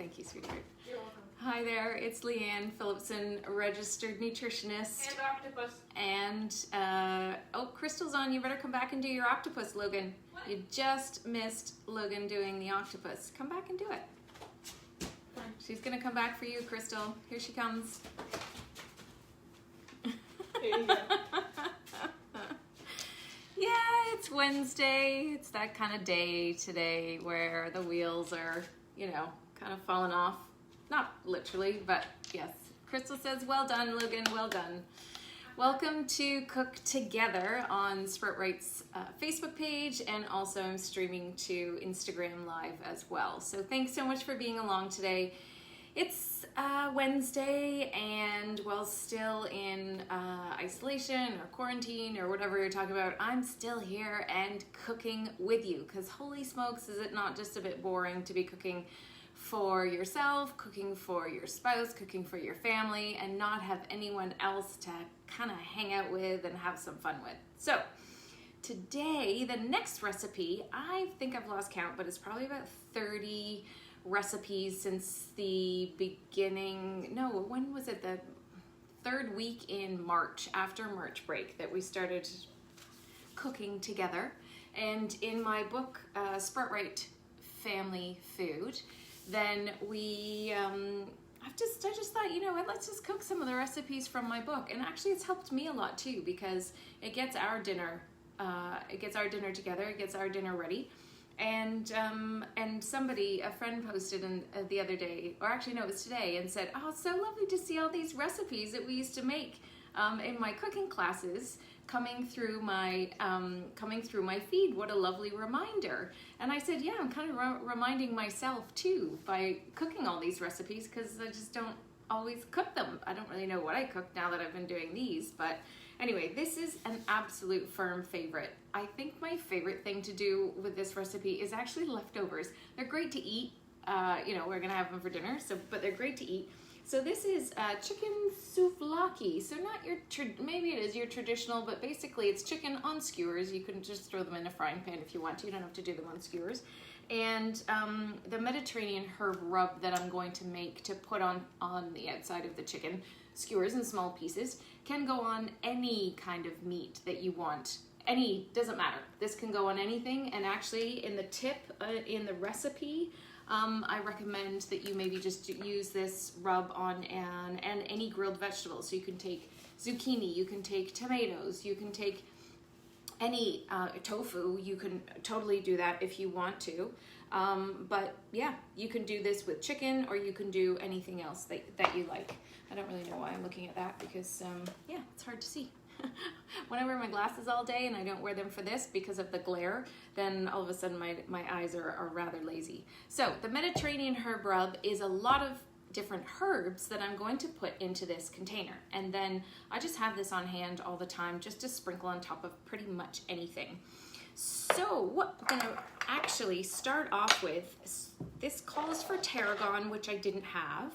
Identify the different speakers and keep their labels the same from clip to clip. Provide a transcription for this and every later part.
Speaker 1: thank you, sweetheart.
Speaker 2: You're welcome.
Speaker 1: Hi there, it's Leanne Phillipson, a registered nutritionist.
Speaker 2: And octopus.
Speaker 1: And, oh, Crystal's on. You better come back and do your octopus, Logan.
Speaker 2: What?
Speaker 1: You just missed Logan doing the octopus. Come back and do it.
Speaker 2: Fine.
Speaker 1: She's gonna come back for you, Crystal. Here she comes.
Speaker 2: There you go.
Speaker 1: Yeah, it's Wednesday. It's that kind of day today where the wheels are, you know, kind of falling off. Not literally, but yes. Crystal says, well done, Logan, well done. Welcome to Cook Together on Sproutright's Facebook page, and also I'm streaming to Instagram Live as well. So thanks so much for being along today. It's Wednesday, and while still in isolation or quarantine or whatever you're talking about, I'm still here and cooking with you, because holy smokes, is it not just a bit boring to be cooking for yourself, cooking for your spouse, cooking for your family, and not have anyone else to kind of hang out with and have some fun with. So today, the next recipe, I think I've lost count, but it's probably about 30 recipes since the beginning. No, when was it? The third week in March, after March break, that we started cooking together. And in my book, Sproutright Family Food, then we, I just thought, you know what, let's just cook some of the recipes from my book. And actually it's helped me a lot too, because it gets our dinner, together, it gets our dinner ready. And somebody, a friend posted the other day, or actually no, it was today, and said, oh, it's so lovely to see all these recipes that we used to make in my cooking classes coming through my feed. What a lovely reminder. And I said, yeah, I'm kind of reminding myself too by cooking all these recipes, because I just don't always cook them. I don't really know what I cook now that I've been doing these, but anyway, this is an absolute firm favorite. I think my favorite thing to do with this recipe is actually leftovers. They're great to eat. You know, we're gonna have them for dinner, but they're great to eat. So this is chicken souvlaki. So not your, maybe it is your traditional, but basically it's chicken on skewers. You can just throw them in a frying pan if you want to. You don't have to do them on skewers. And the Mediterranean herb rub that I'm going to make to put on the outside of the chicken skewers in small pieces can go on any kind of meat that you want. Any, doesn't matter. This can go on anything. And actually in the tip, in the recipe, I recommend that you maybe just use this rub on any grilled vegetable. So you can take zucchini, you can take tomatoes, you can take any tofu. You can totally do that if you want to. But yeah, you can do this with chicken, or you can do anything else that you like. I don't really know why I'm looking at that, because yeah, it's hard to see. When I wear my glasses all day and I don't wear them for this because of the glare, then all of a sudden my eyes are rather lazy. So the Mediterranean herb rub is a lot of different herbs that I'm going to put into this container. And then I just have this on hand all the time just to sprinkle on top of pretty much anything. So what I'm gonna actually start off with, this calls for tarragon, which I didn't have.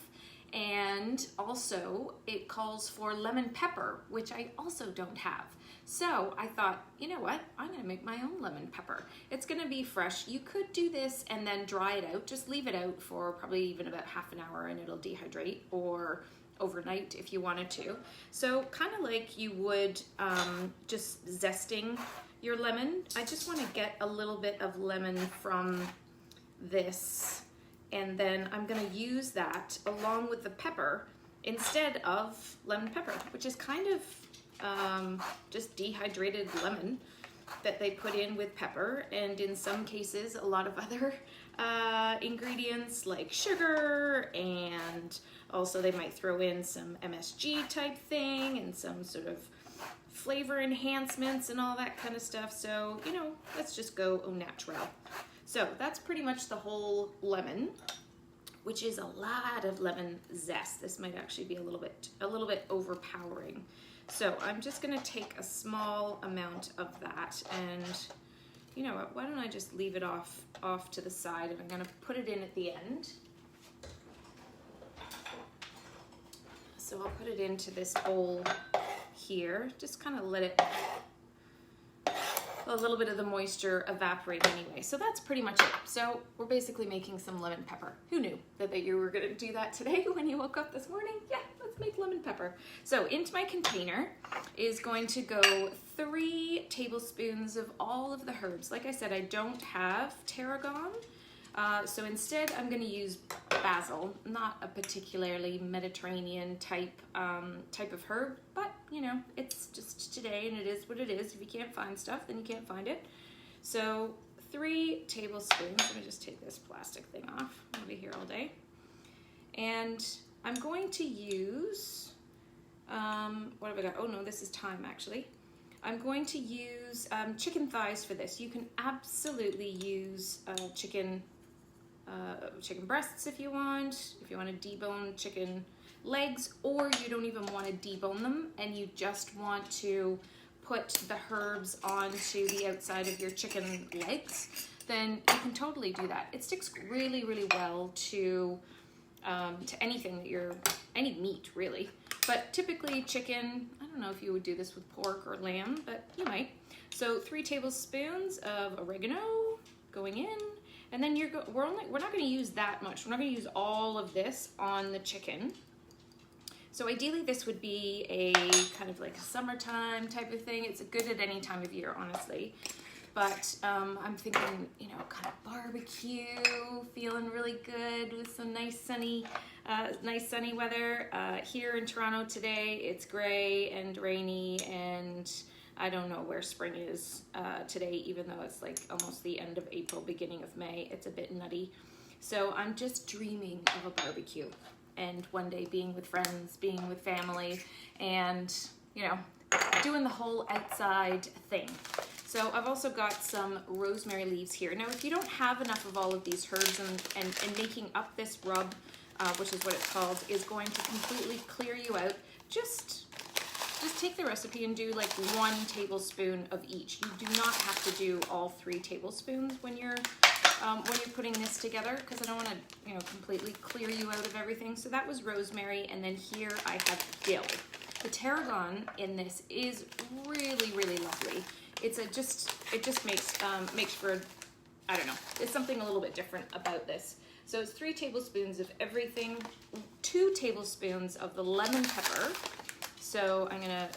Speaker 1: And also it calls for lemon pepper, which I also don't have. So I thought, you know what, I'm gonna make my own lemon pepper. It's gonna be fresh. You could do this and then dry it out. Just leave it out for probably even about half an hour and it'll dehydrate, or overnight if you wanted to. So kind of like you would just zesting your lemon. I just wanna get a little bit of lemon from this, and then I'm gonna use that along with the pepper instead of lemon pepper, which is kind of just dehydrated lemon that they put in with pepper, and in some cases a lot of other ingredients like sugar, and also they might throw in some MSG type thing and some sort of flavor enhancements and all that kind of stuff. So, you know, let's just go au naturel. So that's pretty much the whole lemon, which is a lot of lemon zest. This might actually be a little bit overpowering. So I'm just gonna take a small amount of that, and you know what, why don't I just leave it off to the side, and I'm gonna put it in at the end. So I'll put it into this bowl here, just kind of let it a little bit of the moisture evaporate anyway. So that's pretty much it. So we're basically making some lemon pepper. Who knew that you were gonna do that today when you woke up this morning? Yeah, let's make lemon pepper. So into my container is going to go 3 tablespoons of all of the herbs. Like I said, I don't have tarragon. So instead I'm going to use basil, not a particularly Mediterranean type of herb, but you know, it's just today and it is what it is. If you can't find stuff, then you can't find it. So 3 tablespoons, let me just take this plastic thing off, I'll be here all day. And I'm going to use, what have I got? Oh no, this is thyme actually. I'm going to use chicken thighs for this. You can absolutely use chicken breasts if you want to debone chicken legs, or you don't even want to debone them and you just want to put the herbs onto the outside of your chicken legs, then you can totally do that. It sticks really, really well to anything that any meat really, but typically chicken, I don't know if you would do this with pork or lamb, but you might. So 3 tablespoons of oregano going in. And then we're not going to use that much. We're not going to use all of this on the chicken. So ideally this would be a kind of like a summertime type of thing. It's good at any time of year, honestly. But I'm thinking, you know, kind of barbecue, feeling really good with some nice sunny weather. Here in Toronto today, it's gray and rainy, and I don't know where spring is today, even though it's like almost the end of April, beginning of May. It's a bit nutty. So I'm just dreaming of a barbecue and one day being with friends, being with family, and, you know, doing the whole outside thing. So I've also got some rosemary leaves here. Now, if you don't have enough of all of these herbs and making up this rub, which is what it's called, is going to completely clear you out, just take the recipe and do like 1 tablespoon of each. You do not have to do all 3 tablespoons when you're putting this together, because I don't want to, you know, completely clear you out of everything. So that was rosemary, and then here I have dill. The tarragon in this is really, really lovely. It just makes for, I don't know, it's something a little bit different about this. So it's 3 tablespoons of everything, 2 tablespoons of the lemon pepper. So I'm gonna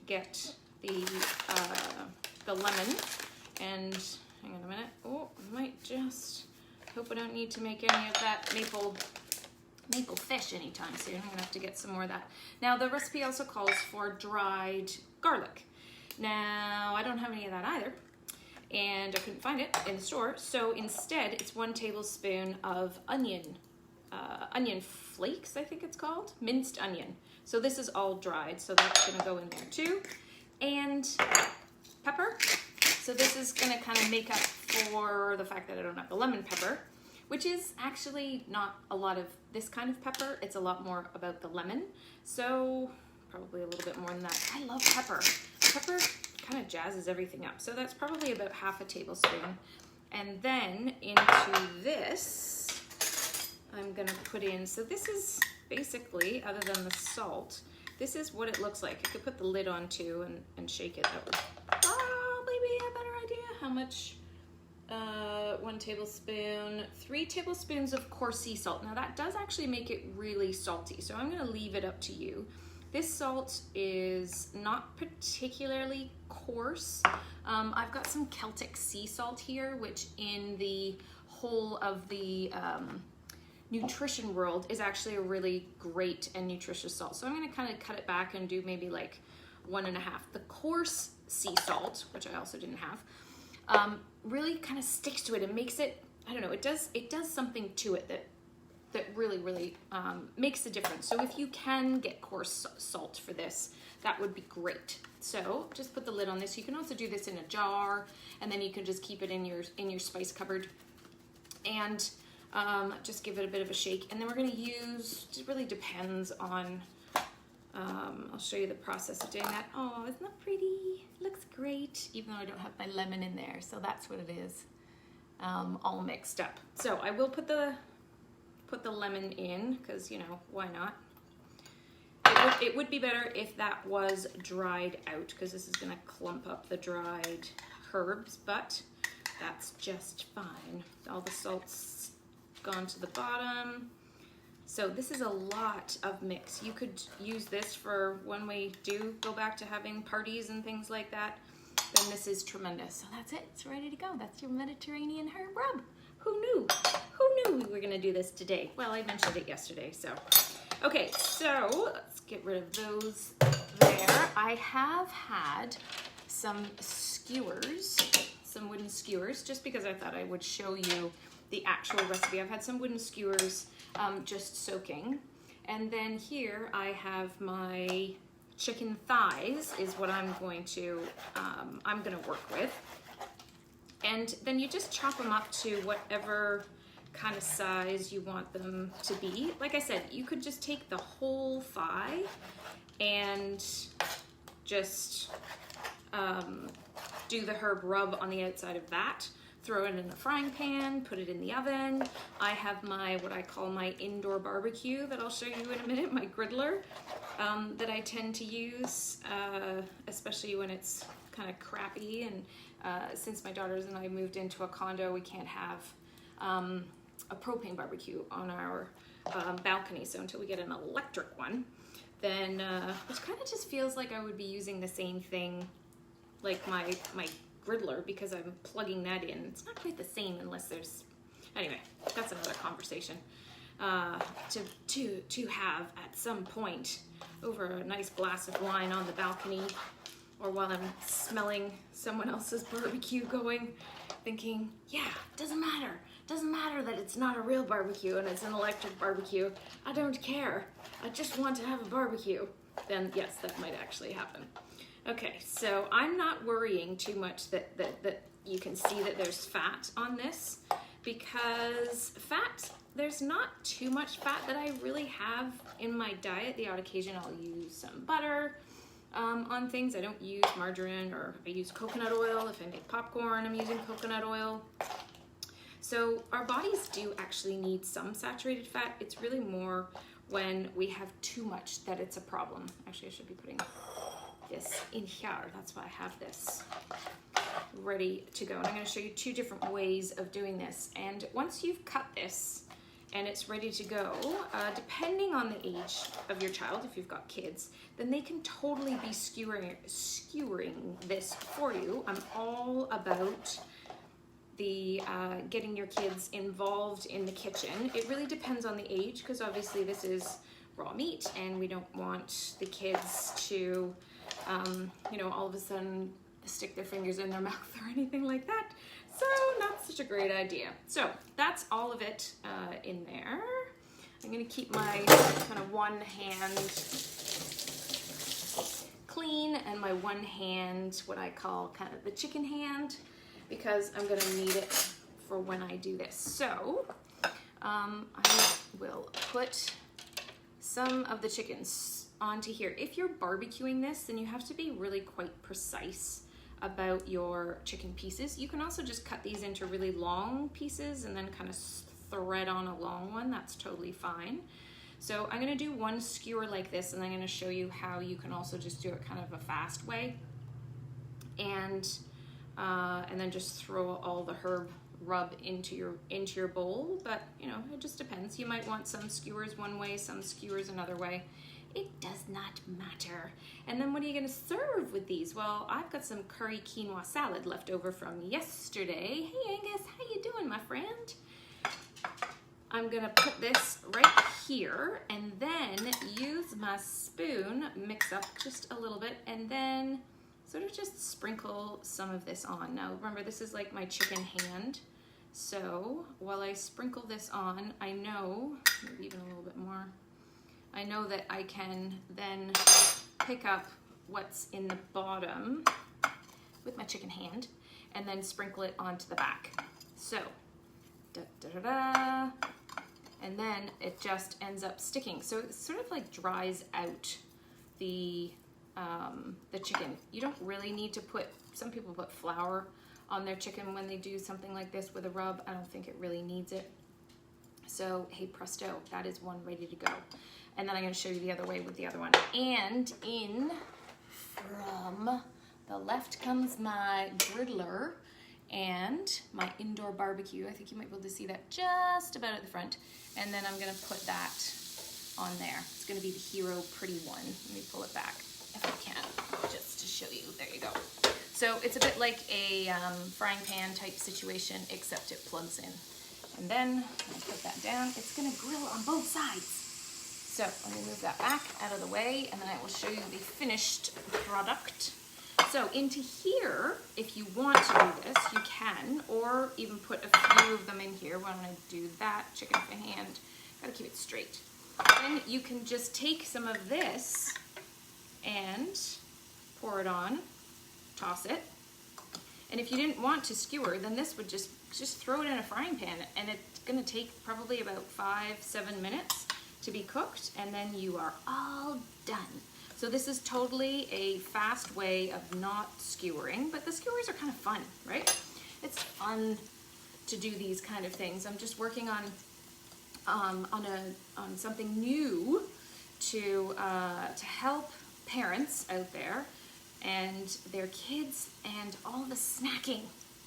Speaker 1: get the lemon, and hang on a minute. Oh, I might just hope I don't need to make any of that maple fish anytime soon. I'm gonna have to get some more of that. Now the recipe also calls for dried garlic. Now I don't have any of that either, and I couldn't find it in the store. So instead, it's 1 tablespoon of onion flakes, I think it's called, minced onion. So this is all dried, so that's gonna go in there too. And pepper. So this is gonna kind of make up for the fact that I don't have the lemon pepper, which is actually not a lot of this kind of pepper. It's a lot more about the lemon. So probably a little bit more than that. I love pepper. Pepper kind of jazzes everything up. So that's probably about ½ a tablespoon. And then into this, I'm gonna put in, so this is basically, other than the salt, this is what it looks like. I could put the lid on too and shake it. That would probably be a better idea. How much? 1 tablespoon, 3 tablespoons of coarse sea salt. Now that does actually make it really salty, so I'm gonna leave it up to you. This salt is not particularly coarse. I've got some Celtic sea salt here, which in the whole of the nutrition world is actually a really great and nutritious salt. So I'm gonna kind of cut it back and do maybe like 1.5. The coarse sea salt, which I also didn't have, really kind of sticks to it and makes it, I don't know, it does something to it that really, really makes a difference. So if you can get coarse salt for this, that would be great. So just put the lid on this. You can also do this in a jar, and then you can just keep it in your spice cupboard, and just give it a bit of a shake. And then we're gonna use, it really depends on, I'll show you the process of doing that. Oh, isn't that pretty? Looks great, even though I don't have my lemon in there. So that's what it is, all mixed up. So I will put the lemon in, because, you know, why not? It would be better if that was dried out, because this is gonna clump up the dried herbs, but that's just fine. All the salt's gone to the bottom. So this is a lot of mix. You could use this for when we do go back to having parties and things like that. Then this is tremendous. So that's it, it's ready to go. That's your Mediterranean herb rub. Who knew? Who knew we were gonna do this today? Well, I mentioned it yesterday, so. Okay, so let's get rid of those there. I have had some skewers, some wooden skewers, just because I thought I would show you the actual recipe. I've had some wooden skewers just soaking. And then here I have my chicken thighs is what I'm gonna work with. And then you just chop them up to whatever kind of size you want them to be. Like I said, you could just take the whole thigh and just do the herb rub on the outside of that. Throw it in a frying pan, put it in the oven. I have my, what I call my indoor barbecue that I'll show you in a minute, my griddler, that I tend to use, especially when it's kind of crappy. And since my daughters and I moved into a condo, we can't have a propane barbecue on our balcony. So until we get an electric one, then it kind of just feels like I would be using the same thing, like my griddler, because I'm plugging that in. It's not quite the same unless there's, anyway, that's another conversation to have at some point over a nice glass of wine on the balcony, or while I'm smelling someone else's barbecue going, thinking, yeah, doesn't matter that it's not a real barbecue and it's an electric barbecue. I don't care. I just want to have a barbecue. Then yes, that might actually happen. Okay, so I'm not worrying too much that you can see that there's fat on this, because fat, there's not too much fat that I really have in my diet. The odd occasion I'll use some butter on things. I don't use margarine, or I use coconut oil. If I make popcorn, I'm using coconut oil. So our bodies do actually need some saturated fat. It's really more when we have too much that it's a problem. Actually, I should be putting this in here. That's why I have this ready to go. And I'm going to show you two different ways of doing this. And once you've cut this and it's ready to go, depending on the age of your child, if you've got kids, then they can totally be skewering this for you. I'm all about the getting your kids involved in the kitchen. It really depends on the age, because obviously this is raw meat and we don't want the kids to you know, all of a sudden stick their fingers in their mouth or anything like that. So not such a great idea. So that's all of it in there. I'm gonna keep my kind of one hand clean and my one hand, what I call kind of the chicken hand, because I'm gonna need it for when I do this. So I will put some of the chickens onto here. If you're barbecuing this, then you have to be really quite precise about your chicken pieces. You can also just cut these into really long pieces and then kind of thread on a long one. That's totally fine. So I'm gonna do one skewer like this, and I'm gonna show you how you can also just do it kind of a fast way. And then just throw all the herb rub into your bowl. But you know, it just depends. You might want some skewers one way, some skewers another way. It does not matter. And then what are you gonna serve with these? Well, I've got some curry quinoa salad left over from yesterday. Hey Angus, how you doing, my friend? I'm gonna put this right here and then use my spoon, mix up just a little bit, and then sort of just sprinkle some of this on. Now remember, this is like my chicken hand. So while I sprinkle this on, I know, maybe even a little bit more, I know that I can then pick up what's in the bottom with my chicken hand and then sprinkle it onto the back. So, da, da, da, da, and then it just ends up sticking. So it sort of like dries out the chicken. You don't really need to put, some people put flour on their chicken when they do something like this with a rub. I don't think it really needs it. So, hey presto, that is one ready to go. And then I'm gonna show you the other way with the other one. And in from the left comes my griddler and my indoor barbecue. I think you might be able to see that just about at the front. And then I'm gonna put that on there. It's gonna be the hero pretty one. Let me pull it back if I can, just to show you. There you go. So it's a bit like a frying pan type situation, except it plugs in. And then I put that down. It's gonna grill on both sides. So let me move that back out of the way, and then I will show you the finished product. So into here, if you want to do this, you can, or even put a few of them in here. Why don't I do that? Chicken for hand. Gotta keep it straight. Then you can just take some of this and pour it on, toss it. And if you didn't want to skewer, then this would just throw it in a frying pan, and it's gonna take probably about 5-7 minutes to be cooked, and then you are all done. So this is totally a fast way of not skewering, but the skewers are kind of fun, right? It's fun to do these kind of things. I'm just working on something new to help parents out there and their kids and all the snacking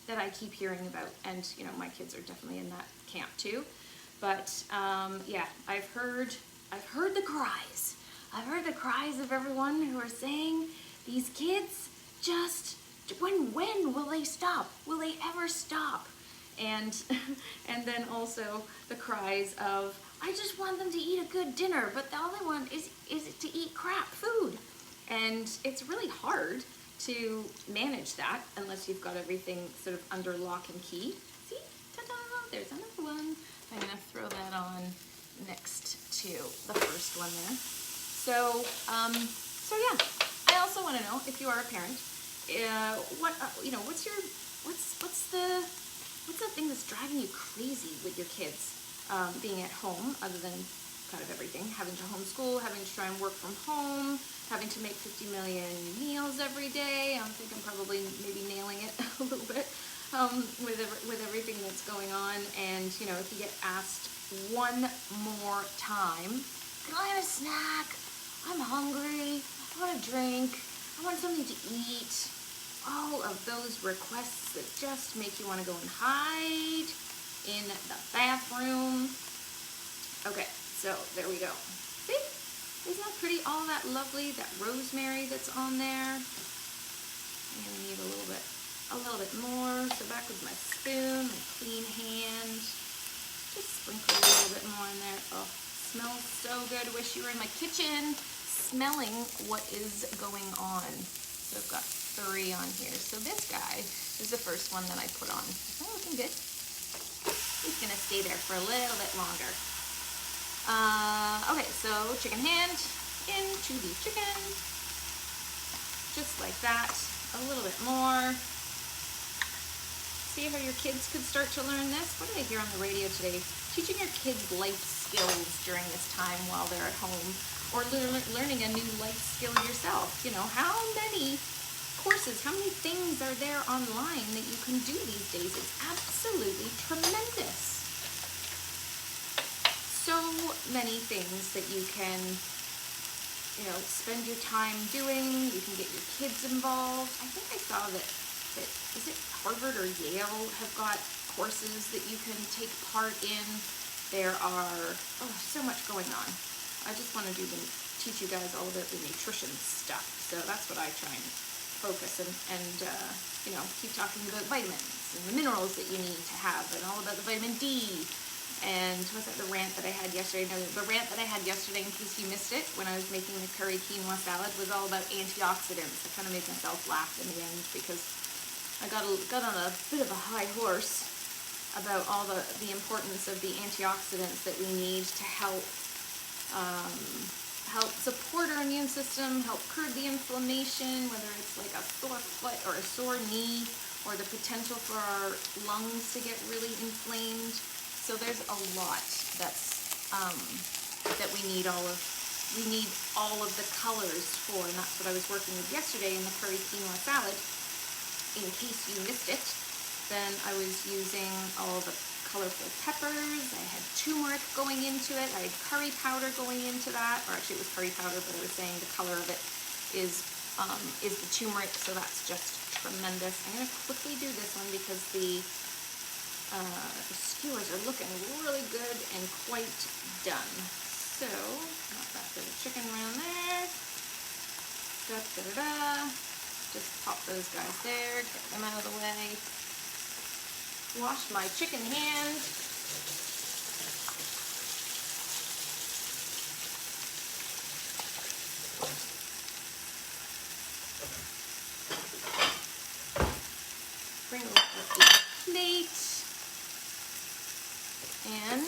Speaker 1: that I keep hearing about. And you know, my kids are definitely in that camp too. But yeah, I've heard the cries. I've heard the cries of everyone who are saying these kids just, when will they stop? Will they ever stop? And then also the cries of, I just want them to eat a good dinner, but all they want is to eat crap food. And it's really hard to manage that unless you've got everything sort of under lock and key. See, ta-da, there's another one. I'm gonna throw that on next to the first one there. So yeah, I also want to know, if you are a parent, what's the thing that's driving you crazy with your kids being at home, other than kind of everything, having to homeschool, having to try and work from home, having to make 50 million meals every day. I think I'm probably maybe nailing it a little bit with everything that's going on. And you know, if you get asked one more time, can I have a snack? I'm hungry, I want a drink, I want something to eat. All of those requests that just make you want to go and hide in the bathroom. Okay, so there we go. See? Isn't that pretty? All that lovely, that rosemary that's on there. I'm gonna need a little bit more. So back with my spoon, my clean hand. Just sprinkle a little bit more in there. Oh, smells so good. Wish you were in my kitchen smelling what is going on. So I've got 3 on here. So this guy is the first one that I put on. Is that looking good? He's gonna stay there for a little bit longer. Okay, so chicken hand into the chicken. Just like that. A little bit more. See how your kids could start to learn this? What did I hear on the radio today? Teaching your kids life skills during this time while they're at home, or learning a new life skill yourself. You know, how many courses, how many things are there online that you can do these days? It's absolutely tremendous. So many things that you can, you know, spend your time doing. You can get your kids involved. I think I saw that is it Harvard or Yale have got courses that you can take part in. There are so much going on. I just want to teach you guys all about the nutrition stuff. So that's what I try and focus and you know, keep talking about vitamins and the minerals that you need to have, and all about the vitamin D. And was that the rant that I had yesterday? No, the rant that I had yesterday, in case you missed it, when I was making the curry quinoa salad, was all about antioxidants. I kind of made myself laugh in the end because I got on a bit of a high horse about all the importance of the antioxidants that we need to help support our immune system, help curb the inflammation, whether it's like a sore foot or a sore knee, or the potential for our lungs to get really inflamed. So there's a lot that's that we need all of the colors for, and that's what I was working with yesterday in the curry quinoa salad. In case you missed it, then I was using all the colorful peppers. I had turmeric going into it. I had curry powder going into that, or actually it was curry powder, but I was saying the color of it is is the turmeric, so that's just tremendous. I'm going to quickly do this one because the skewers are looking really good and quite done. So, got that bit of chicken around there. Just pop those guys there, get them out of the way. Wash my chicken hand. Bring over the plate. And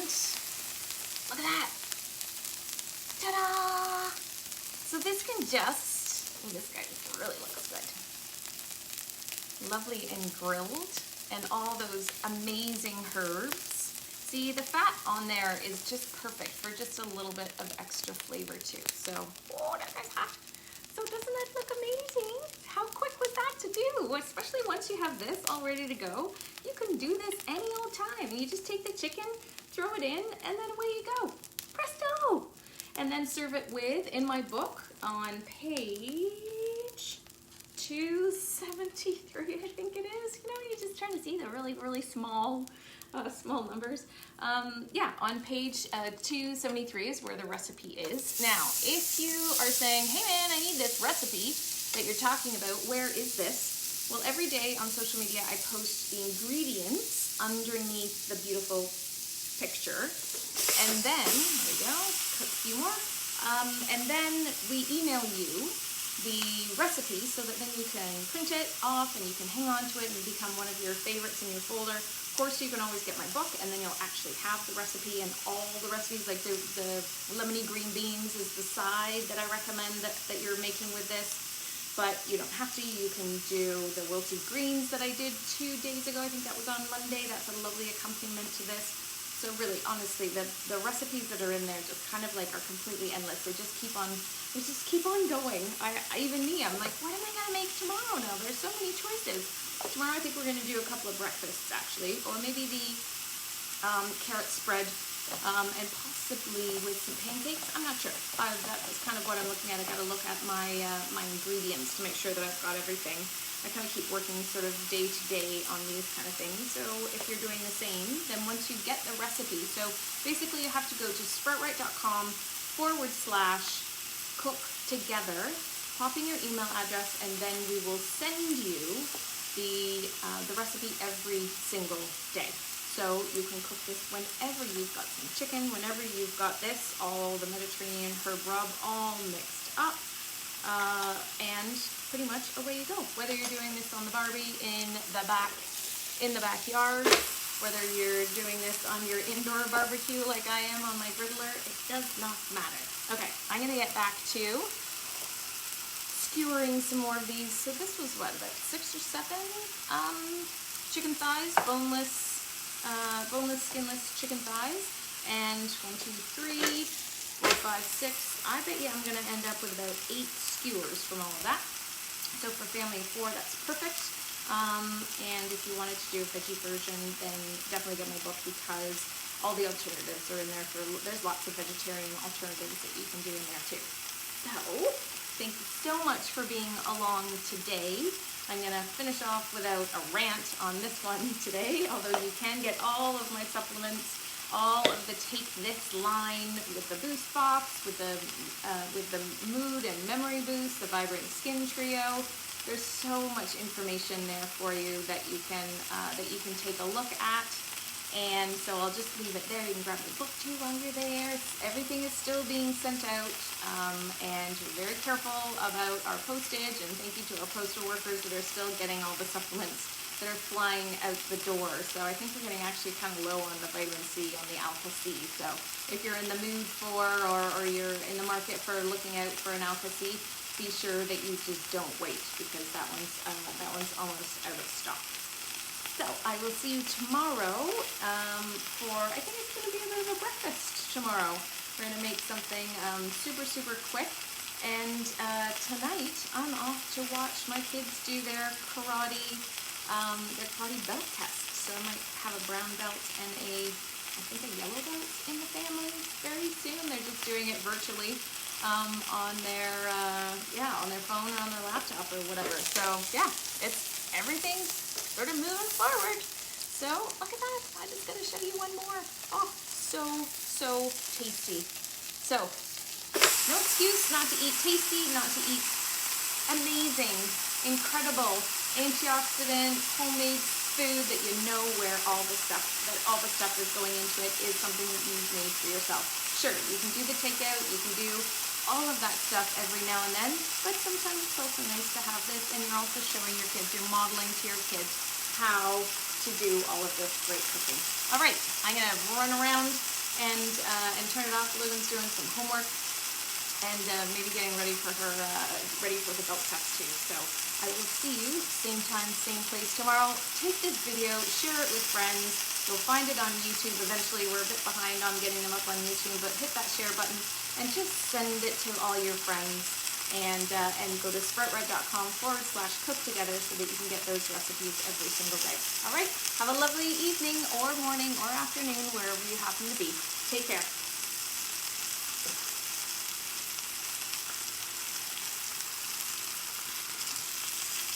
Speaker 1: look at that. Ta-da! So this can just, oh, this guy really looks good. Lovely and grilled, and all those amazing herbs. See, the fat on there is just perfect for just a little bit of extra flavor too. So, oh, that guy's hot. So doesn't that look amazing? How quick was that to do? Especially once you have this all ready to go, you can do this any old time. You just take the chicken, throw it in, and then away you go. Presto! And then serve it with, in my book, on page 273, I think it is. You know, you're just trying to see the really, really small numbers. Yeah, on page 273 is where the recipe is. Now, if you are saying, hey man, I need this recipe that you're talking about, where is this? Well, every day on social media, I post the ingredients underneath the beautiful picture. And then, there we go, cook a few more. And then we email you the recipe so that then you can print it off and you can hang on to it and become one of your favorites in your folder. Of course, you can always get my book, and then you'll actually have the recipe and all the recipes, like the Lemony Green Beans is the side that I recommend that you're making with this. But you don't have to. You can do the Wilted Greens that I did 2 days ago. I think that was on Monday. That's a lovely accompaniment to this. So really, honestly, the recipes that are in there just kind of like are completely endless. They just keep on going. Even me, I'm like, what am I gonna make tomorrow now? There's so many choices. Tomorrow I think we're gonna do a couple of breakfasts actually, or maybe the carrot spread, and possibly with some pancakes. I'm not sure. That's kind of what I'm looking at. I gotta look at my my ingredients to make sure that I've got everything. I kind of keep working sort of day to day on these kind of things. So if you're doing the same, then once you get the recipe, so basically you have to go to sproutright.com/cook together, pop in your email address, and then we will send you the recipe every single day. So you can cook this whenever you've got some chicken, whenever you've got this, all the Mediterranean herb rub all mixed up. And pretty much away you go. Whether you're doing this on the Barbie in the backyard, whether you're doing this on your indoor barbecue like I am on my griddler, it does not matter. Okay, I'm gonna get back to skewering some more of these. So this was what, about 6 or 7 chicken thighs, boneless, skinless chicken thighs, and 1, 2, 3, 4, 5, 6. I bet you I'm gonna end up with about 8 skewers from all of that. So for a family of 4, that's perfect. And if you wanted to do a veggie version, then definitely get my book because all the alternatives are in there. There's lots of vegetarian alternatives that you can do in there too. So thank you so much for being along today. I'm gonna finish off without a rant on this one today, although you can get all of my supplements, all of the Take This line with the boost box, with the mood and memory boost, the vibrant skin trio. There's so much information there for you that you can take a look at. And so I'll just leave it there. You can grab the book too while you're there. Everything is still being sent out, and we're very careful about our postage. And thank you to our postal workers that are still getting all the supplements that are flying out the door. So I think we're getting actually kind of low on the vitamin C, on the alpha C. So if you're in the mood for, or you're in the market for looking out for an alpha C, be sure that you just don't wait, because that one's almost out of stock. So I will see you tomorrow for, I think it's going to be a bit of a breakfast tomorrow. We're going to make something super, super quick. And tonight I'm off to watch my kids do their karate belt test. So I might have a brown belt and I think a yellow belt in the family very soon. They're just doing it virtually. on their phone or on their laptop or whatever. So yeah, it's everything sort of moving forward. So look at that. I just gotta show you one more. Oh, so tasty. So no excuse not to eat tasty, not to eat amazing, incredible antioxidant homemade food that you know where all the stuff is going into it is something that you've made for yourself. Sure, you can do the takeout, you can do all of that stuff every now and then, but sometimes it's also nice to have this, and you're also showing your kids, you're modeling to your kids how to do all of this great cooking. All right, I'm gonna run around and turn it off. Logan's doing some homework and maybe getting ready for her the belt test too. So I will see you same time, same place tomorrow. Take this video, share it with friends. You'll find it on YouTube eventually. We're a bit behind on getting them up on YouTube, but hit that share button and just send it to all your friends. And go to sproutred.com/cook together so that you can get those recipes every single day. All right, have a lovely evening or morning or afternoon, wherever you happen to be. Take care.